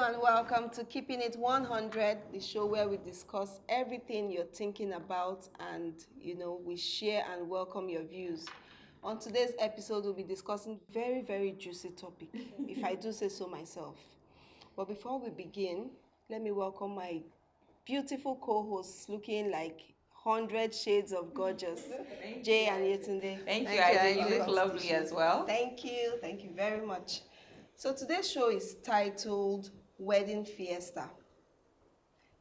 and welcome to Keeping It 100, the show where we discuss everything you're thinking about and, we share and welcome your views. On today's episode, we'll be discussing very, very juicy topic, if I do say so myself. But before we begin, let me welcome my beautiful co-hosts looking like 100 shades of gorgeous, Jay and Yetunde. Thank you, Ida. You look lovely as well. Thank you very much. So today's show is titled Wedding Fiesta.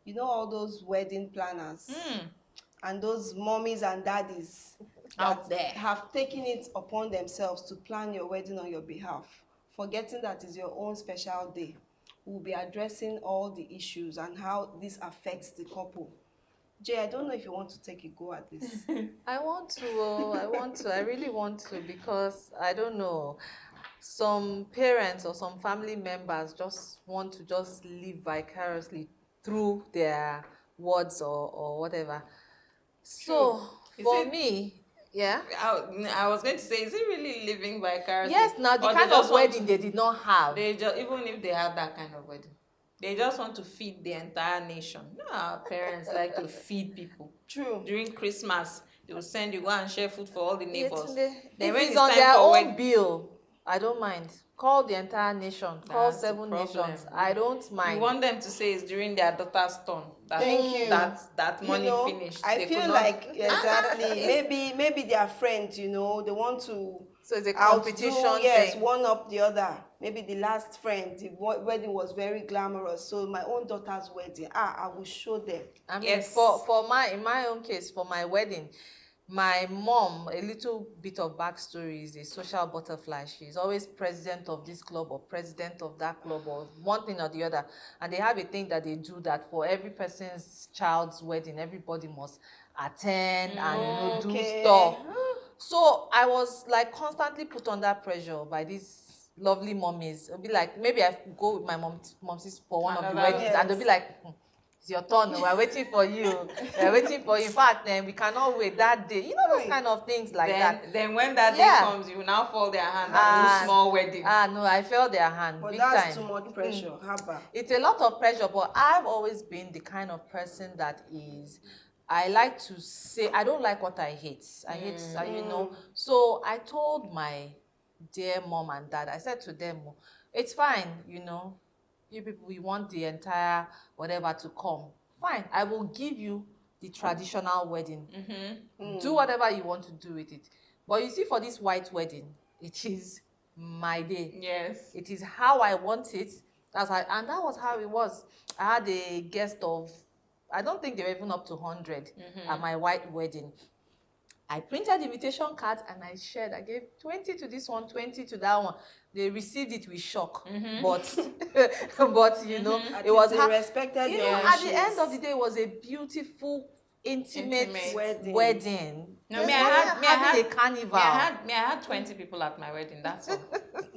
You know all those wedding planners and those mommies and daddies out there have taken it upon themselves to plan your wedding on your behalf, forgetting that it's your own special day. We'll be addressing all the issues and how this affects the couple. Jay, I don't know if you want to take a go at this. I want to. I really want to, because I don't know. Some parents or some family members just want to just live vicariously through their words or whatever. So for me, yeah. I was going to say, is it really living vicariously? Yes, now the kind of wedding they did not have. They just, even if they had that kind of wedding, they just want to feed the entire nation. You know, our parents like to feed people. True. During Christmas, they will send you go and share food for all the neighbors. If it's on their own bill, I don't mind. Call the entire nation. Call 7 nations. I don't mind. You want them to say it's during their daughter's turn. Thank you. That money finished. I feel like exactly. maybe they are friends. They want to. So it's a competition thing. Yes, one up the other. Maybe the last friend, the wedding was very glamorous. So my own daughter's wedding, I will show them. I mean, in my own case, for my wedding, my mom, a little bit of backstory, is a social butterfly. She's always president of this club or president of that club or one thing or the other. And they have a thing that they do that for every person's child's wedding, everybody must attend and do stuff. So I was like constantly put under pressure by these lovely mommies. It'll be like, maybe I go with my mom's for one of the weddings, and they'll be like, it's your turn, we're waiting for you. We're waiting for you. In fact, then we cannot wait that day. You know, those kind of things like that. Then when that day comes, you will now fall their hand and do small wedding. No, I felt their hand. But big that's time. Too much pressure. It's a lot of pressure, but I've always been the kind of person that is, I like to say, I don't like what I hate. I hate, So I told my dear mom and dad, I said to them, it's fine, you people, we want the entire whatever to come. Fine, I will give you the traditional wedding. Do whatever you want to do with it. But you see, for this white wedding, it is my day. Yes. It is how I want it. And that was how it was. I had a guest of, I don't think they were even up to 100 at my white wedding. I printed invitation cards and I shared. I gave 20 to this one, 20 to that one. They received it with shock, but it was respected. At the end of the day, it was a beautiful, intimate wedding. No, me, I had a carnival. I had 20 people at my wedding. That's all.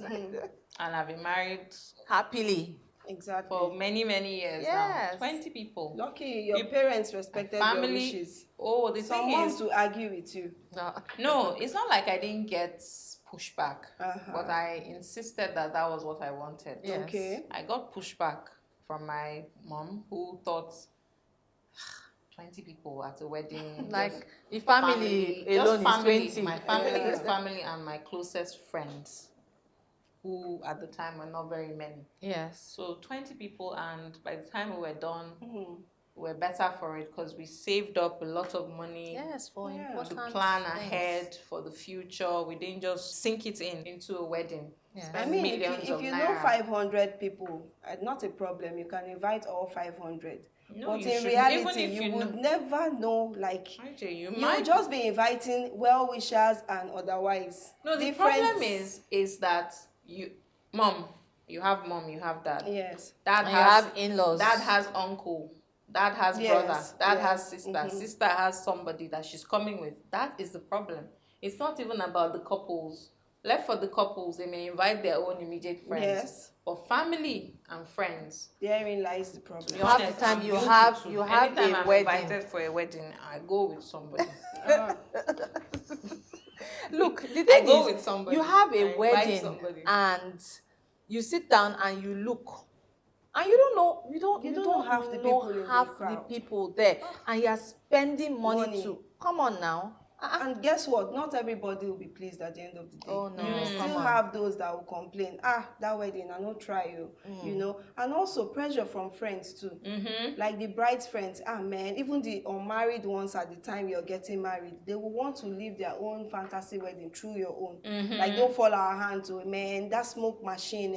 And I've been married happily. Exactly. For many, many years now. 20 people. Lucky your parents respected your wishes. Oh, the thing is to argue with you. No, it's not like I didn't get pushback, but I insisted that was what I wanted. Yes. Okay. I got pushback from my mom, who thought 20 people at a wedding. Like the family alone is 20. My family is family and my closest friends, who at the time were not very many. Yes. So 20 people, and by the time we were done, we were better for it because we saved up a lot of money. Yes, for important to plan ahead for the future. We didn't just sink it into a wedding. Yes. I mean, if you know 500 people, not a problem. You can invite all 500. No, but in reality, you would never know, you might just be inviting well-wishers and otherwise. No, the problem is that mom, you have dad. Yes. Dad you have in-laws. Dad has uncle. Dad has brother. Dad has sister. Sister has somebody that she's coming with. That is the problem. It's not even about the couples. Left for the couples, they may invite their own immediate friends. Yes. But family and friends. Therein lies the problem. Half the time you have Anytime a wedding. I'm invited for a wedding, I go with somebody. Look, the thing I go with somebody. You have a wedding and you sit down and you look And you don't know, You don't know half the people in the half the crowd. people there, and you are spending money to come on now. And guess what? Not everybody will be pleased at the end of the day. Oh no, You will still have those that will complain. That wedding, I not try you. You know, and also pressure from friends too. Like the bride's friends. Man, even the unmarried ones at the time you're getting married, they will want to live their own fantasy wedding through your own. Like, don't fall our hands, oh man. That smoke machine,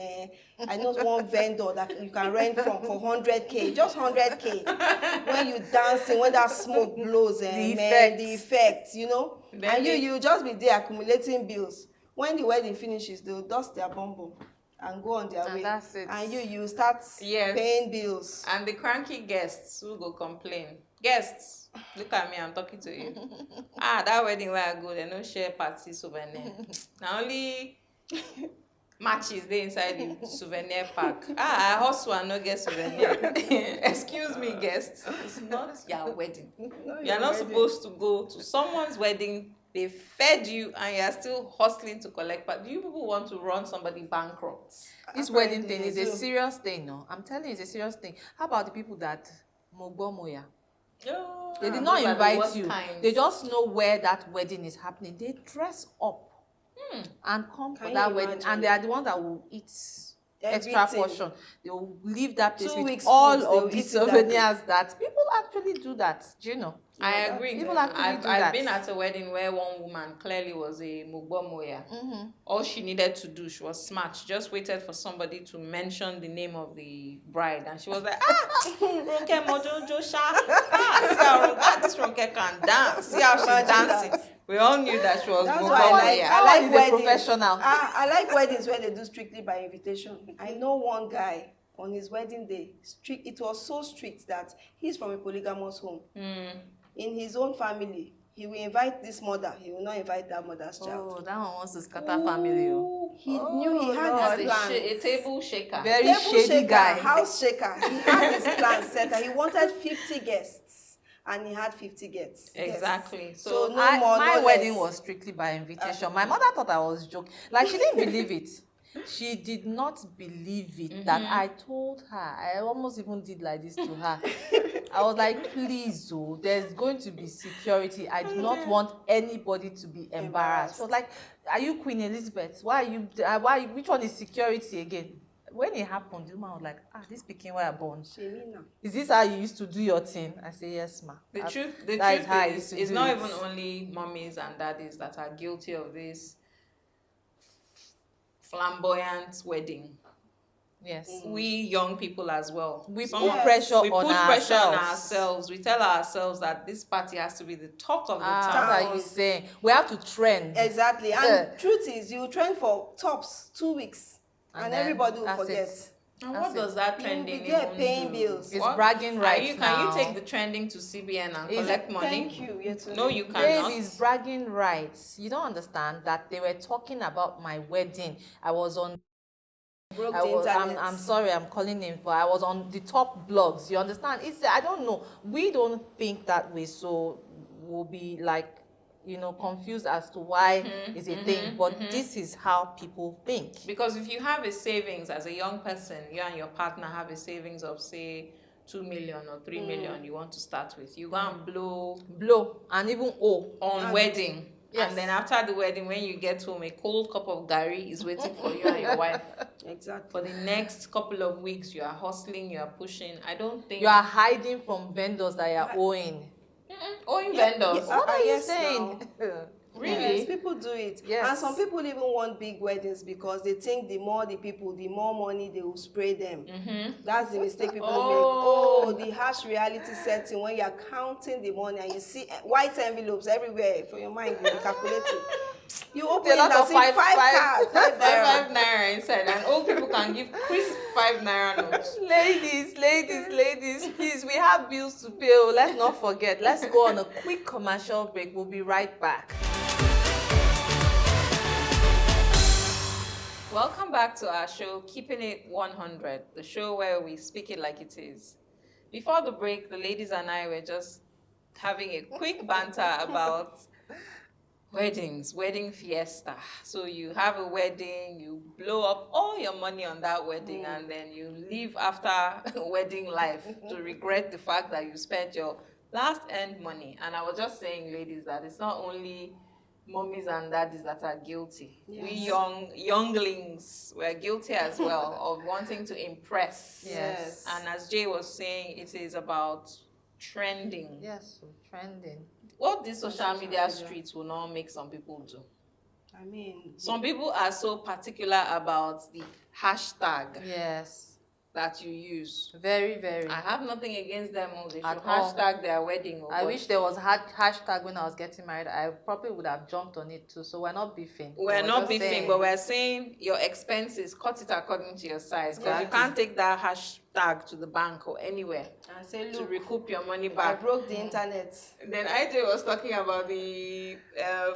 I know one vendor that you can rent from for 100K, just 100K. When you dancing, when that smoke blows, the effect, you know. Then and you just be there accumulating bills. When the wedding finishes, they'll dust their bum and go on their way. That's it. And you start paying bills. And the cranky guests who go complain. Guests, look at me, I'm talking to you. That wedding where I go, they no share party souvenir. Now only matches they inside the souvenir pack. I hustle and no get souvenir. Excuse me, guests. It's not your wedding. You're not supposed to go to someone's wedding. They fed you and you're still hustling to collect. But do you people want to run somebody bankrupt? This wedding thing is a serious thing, no? I'm telling you, it's a serious thing. How about the people that Mogbo Moya? They did not invite you. They just know where that wedding is happening. They dress up and come for that wedding, and they are the ones that will eat extra portion. They will leave that place with all of the souvenirs that people actually do that. Do you know? I agree. People actually do that. I've been at a wedding where one woman clearly was a Mugbomoya. All she needed to do, she was smart. She just waited for somebody to mention the name of the bride, and she was like, Ronke Mojojo Sha. This Ronke can dance. See how she's dancing. We all knew that she was Mugbomoya. I like weddings. Professional. I like weddings where they do strictly by invitation. I know one guy on his wedding day. It was so strict that he's from a polygamous home. In his own family, he will invite this mother. He will not invite that mother's child. Oh, that one wants to scatter family. He knew he had his plans. A table shaker. Very table shady shaker, guy. House shaker. He had his plans set. He wanted 50 guests. And he had 50 guests. Exactly. So my wedding was strictly by invitation. My mother thought I was joking. Like, she didn't believe it. She did not believe it that I told her. I almost even did like this to her. I was like, please, oh, there's going to be security. I do not want anybody to be embarrassed. She was like, are you Queen Elizabeth? Which one is security again? When it happened, the woman was like, this became where I born. Is this how you used to do your thing? I say, yes, ma. The truth is it's not even only mommies and daddies that are guilty of this flamboyant wedding. Yes. We young people as well. We put pressure on ourselves. We tell ourselves that this party has to be the talk of the town. What are you saying? We have to trend. Exactly. And truth is, you trend for tops 2 weeks. And everybody will forget. And what does that trending even do? Paying bills. It's bragging rights Can you take the trending to CBN and collect money? Thank you. No, you cannot. Babe, it's bragging rights. You don't understand that they were talking about my wedding. I was on... I'm sorry, I'm calling him, but I was on the top blogs. You understand? I don't know. We don't think that way, so we'll be like, confused as to why it's a thing. But this is how people think. Because if you have a savings as a young person, you and your partner have a savings of, say, 2 million or 3 million you want to start with, you go and blow and even on wedding. Yes. And then after the wedding, when you get home, a cold cup of gari is waiting for you and your wife. Exactly. For the next couple of weeks, you are hustling, you are pushing. I don't think... You are hiding from vendors that you are owing. Owing vendors? What are you saying? Really? Yes, people do it. Yes. And some people even want big weddings because they think the more the people, the more money they will spray them. That's the mistake people make. The harsh reality setting when you're counting the money and you see white envelopes everywhere for your mind, you're calculating. You open it and see five naira inside, and old people can give crisp 5 naira notes. Ladies, please, we have bills to pay. Let's not forget. Let's go on a quick commercial break. We'll be right back. Welcome back to our show, Keeping It 100, the show where we speak it like it is. Before the break, the ladies and I were just having a quick banter about Weddings, wedding fiesta. So you have a wedding, you blow up all your money on that wedding, and then you leave after wedding life to regret the fact that you spent your last earned money. And I was just saying, ladies, that it's not only mommies and daddies that are guilty. Yes. We younglings were guilty as well of wanting to impress. Yes. And as Jay was saying, it is about trending. Yes, so trending. What these social media streets will not make some people do. I mean, Some people are so particular about the hashtag Yes. that you use. Very, very. I have nothing against them. They should At all. hashtag their wedding. I wish there was hashtag when I was getting married. I probably would have jumped on it too. So we're not beefing. We're not beefing, but we're saying your expenses, cut it according to your size. Because you can't take that hashtag to the bank or anywhere and say, to look, recoup your money I back. broke the internet. Then IJ was talking about the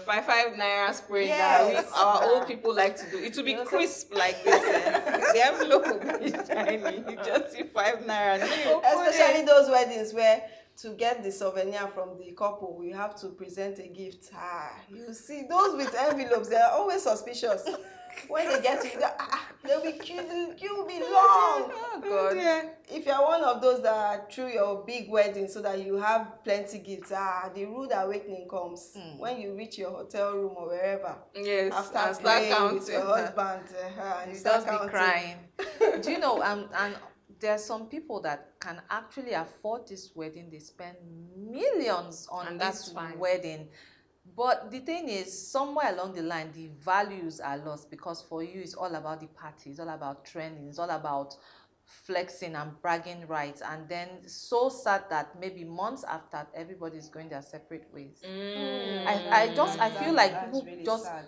5 naira spray Yes. that our old people like to do. It will be crisp like this. The envelope will be shiny. You just see 5 naira. Especially those weddings where to get the souvenir from the couple, we have to present a gift. You see, those with envelopes, they are always suspicious. When they get to you, they'll be queue will be long. Oh God. If you're one of those that threw your big wedding so that you have plenty gifts, the rude awakening comes when you reach your hotel room or wherever. Yes, After and start praying counting. with your husband, You start just be counting. crying. Do you know, and there are some people that can actually afford this wedding. They spend millions on And that's this fine. wedding. But the thing is, somewhere along the line, the values are lost because for you, it's all about the party. It's all about trending. It's all about flexing and bragging rights. And then so sad that maybe months after, everybody's going their separate ways. I feel like people really just sad.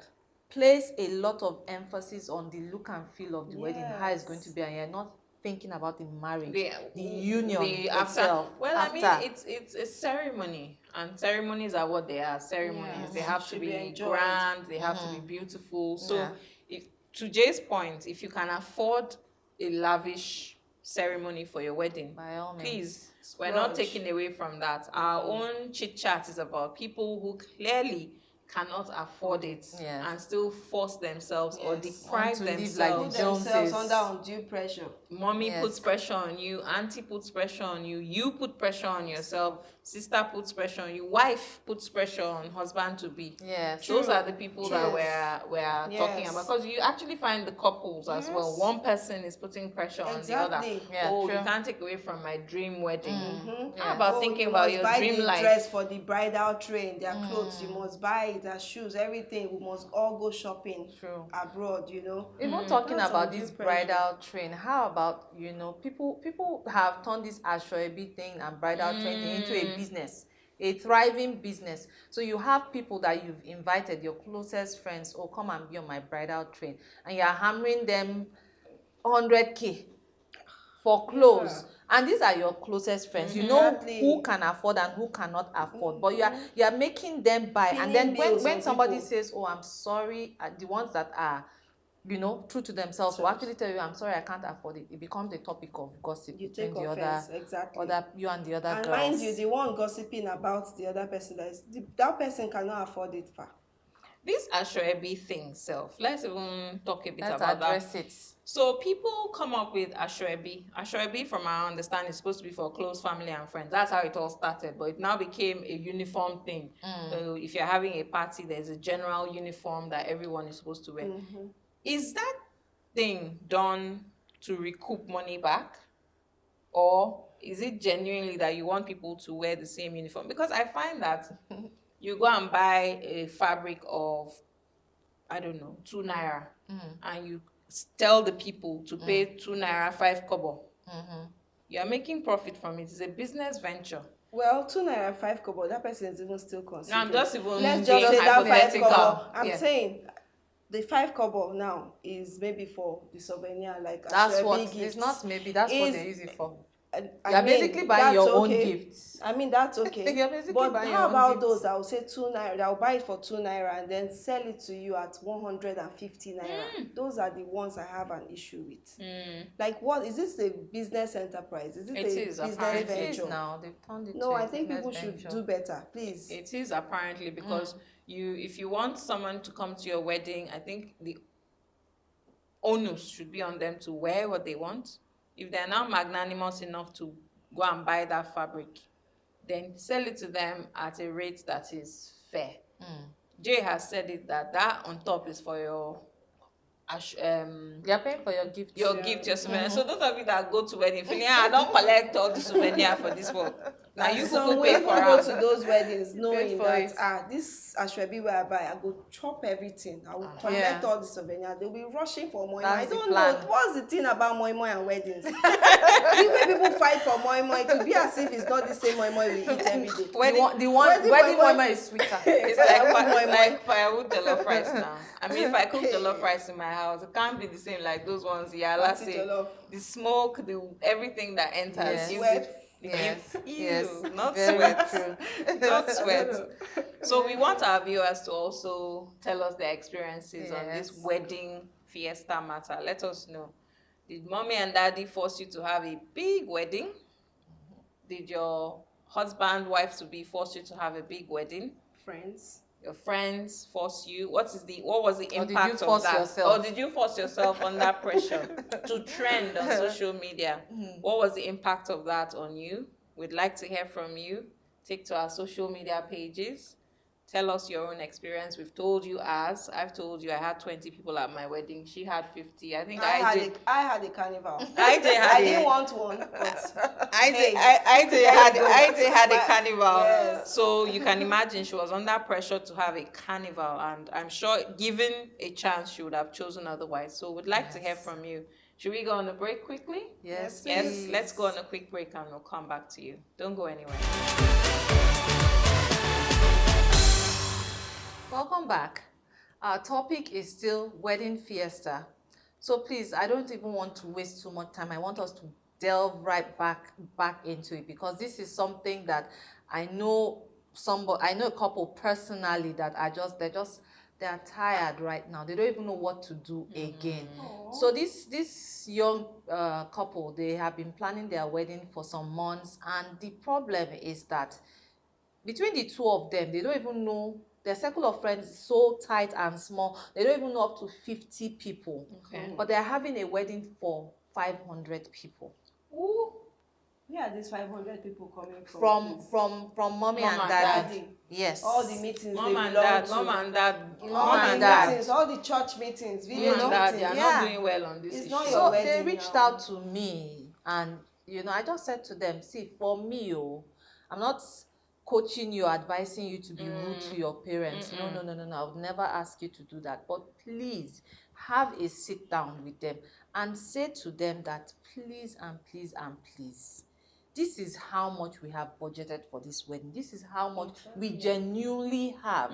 place a lot of emphasis on the look and feel of the wedding, how it's Yes. going to be, and you're not thinking about the marriage, The union after. itself. Well, I mean, after. it's a ceremony, and ceremonies are what they are. Ceremonies. Yes. They have to Should be be enjoyed. grand. They have to be beautiful. So, Yeah. if, to Jay's point, if you can afford a lavish ceremony for your wedding, By all means. please, we're not Splurge. taking away from that. Our own chit chat is about people who clearly cannot afford it Yes. and still force themselves or Yes. deprive Want to live like themselves. the Themselves Joneses. under undue pressure. Mommy Yes. puts pressure on you, auntie puts pressure on you put pressure on yourself, sister puts pressure on you, wife puts pressure on husband to be. Yes. Those are the people that we're talking Yes. about, because you actually find the couples as well. Yes. One person is putting pressure on the other. Exactly. Yeah, Oh, true. you can't take away from my dream wedding. Mhm. How about thinking you about must your buy dream the life? dress for the bridal train, their clothes, you must buy it, their shoes, everything. We must all go shopping True. abroad, Even talking That's about undue this pressure. bridal train, how about, people have turned this Ashwebi thing and bridal train thing into a business, a thriving business. So you have people that you've invited, your closest friends, oh, come and be on my bridal train, and you're hammering them 100K for clothes. And these are your closest friends. You know Exactly. who can afford and who cannot afford, but you are making them buy. And then Pinning bills when on somebody people. says, oh, I'm sorry, the ones that are true to themselves will actually tell you, I'm sorry, I can't afford it. It becomes a topic of gossip You between take the offense, exactly. other you and the other And girls. mind you, the one gossiping about the other person, that person cannot afford it. This Ashwebi thing self, let's even talk a bit Let's about that. address it. So people come up with Ashwebi. Ashwebi, from our understanding, is supposed to be for close family and friends. That's how it all started, but it now became a uniform thing. So if you're having a party, there's a general uniform that everyone is supposed to wear. Is that thing done to recoup money back? Or is it genuinely that you want people to wear the same uniform? Because I find that you go and buy a fabric of, I don't know, 2 naira, and you tell the people to pay 2 naira 5 kobo. You are making profit from it. It's a business venture. Well, 2 naira 5 kobo, that person is even still considering. No, I'm just even Let's being just say that 5 hypothetical. kobo. I'm Yeah. saying the 5 kobo now is maybe for the souvenir, like That's Ashwebi what gifts. it's not. Maybe that's what Is- they use it for. You're basically buying your own gifts. I mean, that's okay. You're basically but buying how your own about gifts. those that will say 2 naira, that will buy it for 2 naira and then sell it to you at 150 naira? Those are the ones I have an issue with. Like, what is this, a business enterprise? Is it a business venture? It is now. They've turned it No, to I a think people business should do better, please. It is apparently, because if you want someone to come to your wedding, I think the onus should be on them to wear what they want. If they're now magnanimous enough to go and buy that fabric, then sell it to them at a rate that is fair. Jay has said it that on top is for your you're paying for your gift. Your souvenir. So those of you that go to wedding feeling, I don't collect all the souvenir for this one. Now you go pay for go it. to those weddings knowing that this Ashwebi where I buy, I go chop everything. I will collect all the souvenirs. They'll be rushing for moi moi. I don't know what's the thing about moi moi and weddings. The way people fight for moi moi, it will be as if it's not the same moi moi we eat every day. Wedding moi moi is sweeter. It's like firewood jollof rice now. I mean, if I cook jollof rice in my house, it can't be the same like those ones. Yeah, let's say the smoke, everything that enters. Yes. Not very sweat. True. Not sweat. So we want our viewers to also tell us their experiences on this wedding fiesta matter. Let us know. Did mommy and daddy force you to have a big wedding? Did your husband, wife to be force you to have a big wedding? Friends. Your friends force you? What was the impact of that? Yourself? Or did you force yourself under pressure to trend on social media? What was the impact of that on you? We'd like to hear from you. Take to our social media pages. Tell us your own experience. We've told you ours. I've told you I had 20 people at my wedding. She had 50. I think I had a carnival. I didn't want one, but I had a carnival. Yes. So you can imagine she was under pressure to have a carnival, and I'm sure given a chance she would have chosen otherwise. So we'd like to hear from you. Should we go on a break quickly? Yes. Yes. Let's go on a quick break and we'll come back to you. Don't go anywhere. Welcome back. Our topic is still wedding fiesta. So please, I don't even want to waste too much time. I want us to delve right back into it, because this is something that I know a couple personally that they're tired right now. They don't even know what to do again. So this young couple, they have been planning their wedding for some months, and the problem is that between the two of them, they don't even know. Their circle of friends is so tight and small. They don't even know up to 50 people. Okay. But they're having a wedding for 500 people. Ooh. Where are these 500 people coming from? From mommy and daddy. Yes. All the meetings mom and dad. Meetings, all the church meetings, video meetings. They are not doing well on this issue. So they reached out to me, and I just said to them, see, for me, I'm not coaching you, advising you to be rude to your parents. No. I would never ask you to do that. But please have a sit down with them and say to them that please and please and please, this is how much we have budgeted for this wedding. This is how much we genuinely have.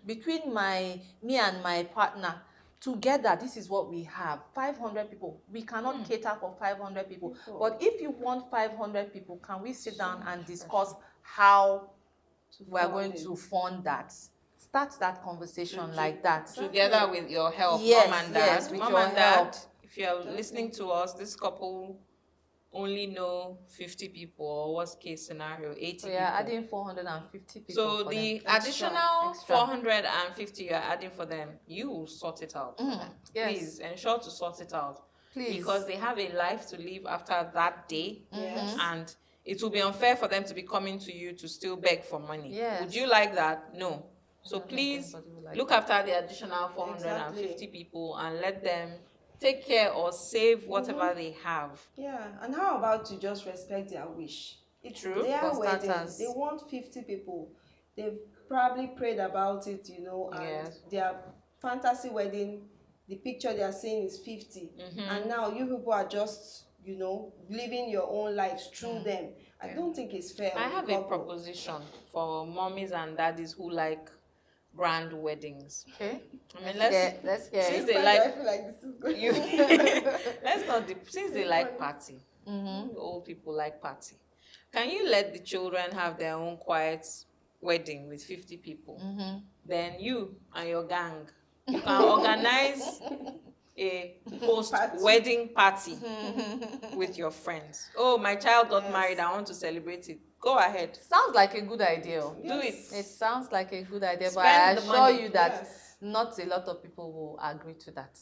Between me and my partner, together, this is what we have. 500 people. We cannot cater for 500 people. But if you want 500 people, can we sit down and discuss how we're going to fund that? Start that conversation like that. Together with your help, yes, mom and dad. Yes, mom and dad, if you're listening to us, this couple only know 50 people, or worst case scenario, 80 people. So you're adding 450 people. So the additional 450 you're adding for them, you will sort it out. Yes. Please ensure to sort it out. Please. Because they have a life to live after that day. And it will be unfair for them to be coming to you to still beg for money. Yes. Would you like that? No. So please look after the additional 450 people and let them take care or save whatever they have. Yeah, and how about you just respect their wish? It's true. Their wedding. They want 50 people. They've probably prayed about it, and their fantasy wedding, the picture they are seeing is 50. And now you people are just, living your own lives through them. I don't think it's fair. I have a proposition for mommies and daddies who like grand weddings. Okay. I mean, let's hear. Since it. they like, I feel like this is going let's not. Since they like party, Old people like party. Can you let the children have their own quiet wedding with 50 people? Then you and your gang, you can organize a post-wedding party with your friends. Oh, my child got married, I want to celebrate it. Go ahead. Sounds like a good idea. Do it. It sounds like a good idea, but Spend I the assure money. you that not a lot of people will agree to that.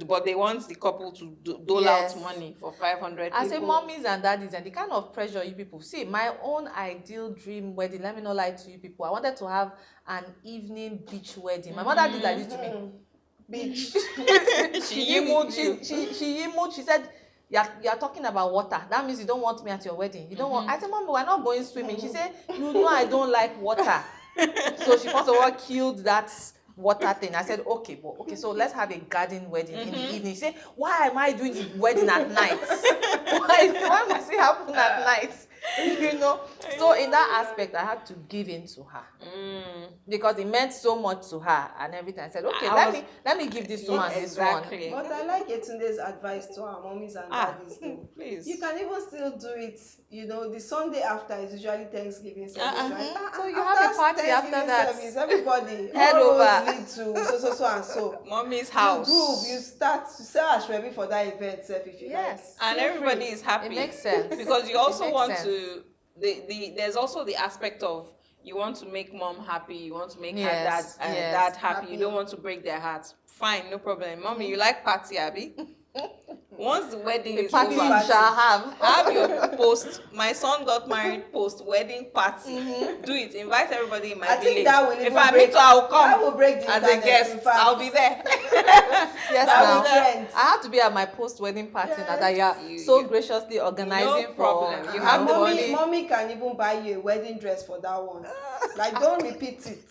But they want the couple to dole out money for 500 people. I say mommies and daddies, and the kind of pressure you people see. My own ideal dream wedding, let me not lie to you people, I wanted to have an evening beach wedding. My mother did like this to me. Beach. She emailed, she said, you're talking about water. That means you don't want me at your wedding. You don't want. I said, Mom, we're not going swimming. She said, you know I don't like water. So she first of all killed that water thing. I said, okay, but okay, so let's have a garden wedding in the evening. She said, why am I doing the wedding at night? why must it happen at night? You know. So in that aspect, I had to give in to her because it meant so much to her and everything. I said, okay, let me give this woman this one. But I like Yetunde's advice to our mommies and daddies. Please. You can even still do it. You know, the Sunday after is usually Thanksgiving service, right? So you have a party after that. Service, everybody head over lead to so and so. Mommy's house. You start to sell Ashwebi for that event, if you like. And everybody is happy. It makes sense. Because you also want to. There's also the aspect of you want to make mom happy, you want to make her dad happy. You don't want to break their hearts. Fine, no problem. Mommy, you like party, Abby? Once the wedding is over, you shall have your post. My son got married post wedding party. Do it. Invite everybody in my village. Think that will if I meet her, I'll come. That will break the as a guest. I'll be there. Yes, now I have to be at my post wedding party now that you are so graciously organizing. No problem. For you have mommy can even buy you a wedding dress for that one. Like, don't repeat it.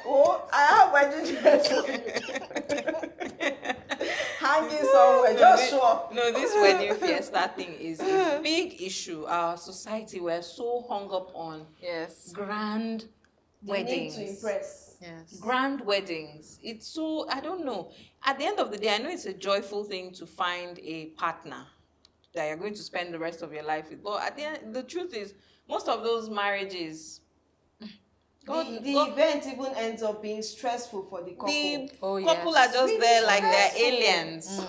Oh, I have wedding dress hanging somewhere. Just show up. No, this wedding fiesta thing is a big issue. Our society, we're so hung up on grand weddings. Need to impress. Yes. Grand weddings. It's so, I don't know. At the end of the day, I know it's a joyful thing to find a partner that you're going to spend the rest of your life with. But at the end, the truth is, most of those marriages, the event even ends up being stressful for the couple. The couple are just there like they're aliens.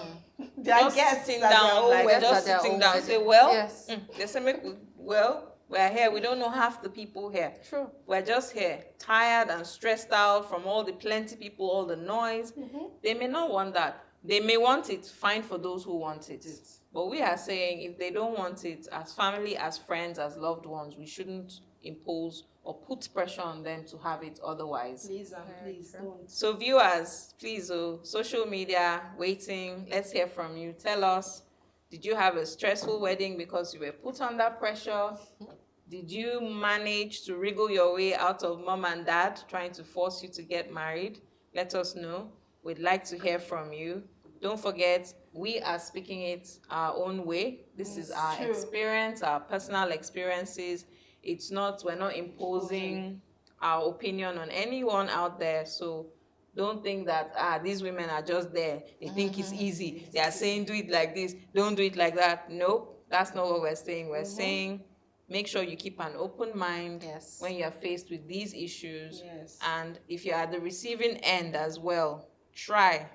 They're just guests sitting down, like just sitting down. Say, well, they say, well, we're here. We don't know half the people here. True. We're just here, tired and stressed out from all the plenty people, all the noise. They may not want that. They may want it. Fine for those who want it. But we are saying if they don't want it, as family, as friends, as loved ones, we shouldn't impose or put pressure on them to have it otherwise. Please don't. So viewers, please, social media, waiting, let's hear from you. Tell us, did you have a stressful wedding because you were put under pressure? Did you manage to wriggle your way out of mom and dad trying to force you to get married? Let us know. We'd like to hear from you. Don't forget, we are speaking it our own way. This is our experience, our personal experiences. We're not imposing our opinion on anyone out there. So don't think that, these women are just there. They think it's easy. They are saying, do it like this, don't do it like that. Nope, that's not what we're saying. We're saying, make sure you keep an open mind when you're faced with these issues. And if you're at the receiving end as well, try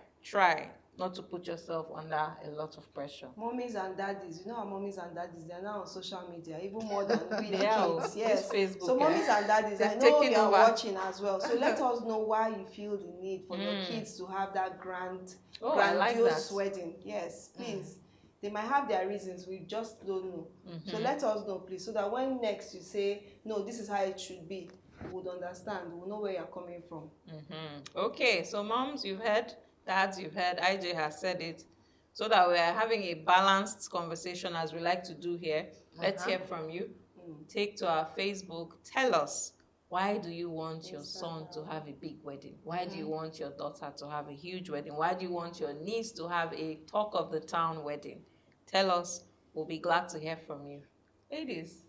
not to put yourself under a lot of pressure. Mommies and daddies, you know our mommies and daddies, they're now on social media, even more than we the kids. Yes. Facebook, so mommies and daddies, I know you're watching as well. So let us know why you feel the need for your kids to have that grandiose wedding. Yes, please. They might have their reasons, we just don't know. So let us know, please, so that when next you say, no, this is how it should be, we would understand, we'll know where you're coming from. Okay, so moms, you've heard. Dads, you've heard, IJ has said it, so that we're having a balanced conversation as we like to do here. Let's hear from you. Take to our Facebook. Tell us, why do you want your son to have a big wedding? Why do you want your daughter to have a huge wedding? Why do you want your niece to have a talk of the town wedding? Tell us. We'll be glad to hear from you. Ladies.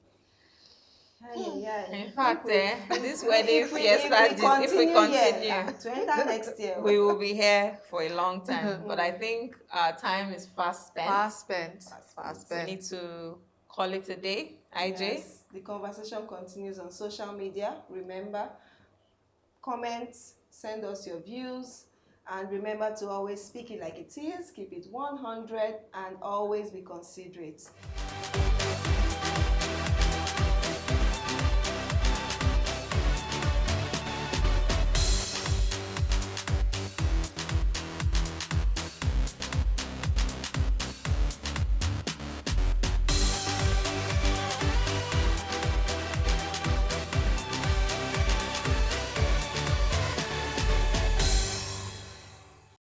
In fact, this wedding fiesta, if we continue, to enter next year, we will be here for a long time. But I think our time is fast spent. Fast spent. We need to call it a day. IJ? Yes, the conversation continues on social media. Remember, comment, send us your views, and remember to always speak it like it is, keep it 100, and always be considerate.